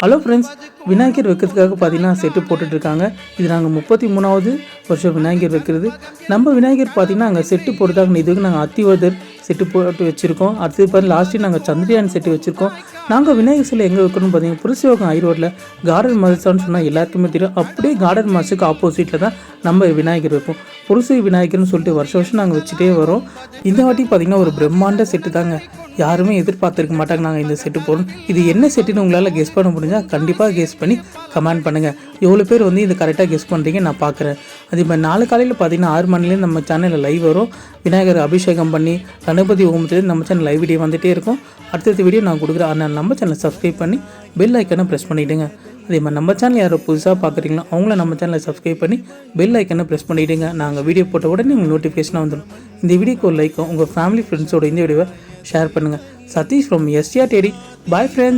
Hello friends, Vinayagar வைக்கிறதுக்காக பார்த்தீங்கன்னா set போட்டுட்ருக்காங்க. இது நாங்கள் 33வது வருஷம் விநாயகர் வைக்கிறது. நம்ம விநாயகர் பார்த்தீங்கன்னா அங்கே செட்டு போட்டுதாங்க. இதுக்கு நாங்கள் அத்திவதர் செட்டு போட்டு வச்சுருக்கோம். அடுத்தது பார்த்து லாஸ்ட்டு நாங்கள் சந்திரயான் செட்டு வச்சுருக்கோம். நாங்கள் விநாயகர் சிலை எங்கே வைக்கணும்னு பார்த்தீங்கன்னா புரசைவாக்கம் ஈரோட்டில் கார்டன் மால்ஸ்னு சொன்னால் எல்லாருக்குமே தெரியும். அப்படியே கார்டன் மால்ஸுக்கு ஆப்போசிட்டில் தான் நம்ம விநாயகர் வைப்போம். புரசை விநாயகர்னு சொல்லிட்டு வருஷம் நாங்கள் வச்சுட்டே வரோம். இந்த வாட்டி பார்த்திங்கன்னா ஒரு பிரம்மாண்ட செட்டு தாங்க. யாருமே எதிர்பார்த்துருக்க மாட்டாங்க நாங்கள் இந்த செட்டு போடணும். இது என்ன செட்டுன்னு உங்களால் கெஸ் பண்ண முடிஞ்சால் கண்டிப்பாக கெஸ் பண்ணி கமெண்ட் பண்ணுங்கள். எவ்வளோ பேர் வந்து இது கரெக்டாக கெஸ் பண்ணுறீங்க நான் பார்க்குறேன். அதே மாதிரி நாளை காலையில் பார்த்தீங்கன்னா 6 மணிலேருந்து நம்ம சேனலில் லைவ் வரும். விநாயகர் அபிஷேகம் பண்ணி கணபதி ஹோமத்துலேருந்து நம்ம சேனல் லைவ் வீடியோ வந்துகிட்டே இருக்கும். அடுத்தடுத்த வீடியோ நான் கொடுக்குறேன். அதனால் நம்ம சேனலை சப்ஸ்கிரைப் பண்ணி பெல் ஐக்கனை ப்ரெஸ் பண்ணிவிடுங்க. அதே மாதிரி நம்ம சேனல் யாரோ புதுசாக பார்க்குறீங்களோ அவங்கள நம்ம சேனலை சப்ஸ்கிரைப் பண்ணி பெல் ஐக்கனை ப்ரெஸ் பண்ணிவிடுங்க. நாங்கள் வீடியோ போட்ட உடனே உங்களுக்கு நோட்டிஃபிகேஷனாக வந்துடும். இந்த வீடியோக்கு ஒரு லைக்கும் உங்கள் ஃபேமிலி ஃப்ரெண்ட்ஸோட இந்த வீடியோவை ஷேர் பண்ணுங்கள். Sathish from STR daddy. Bye friends.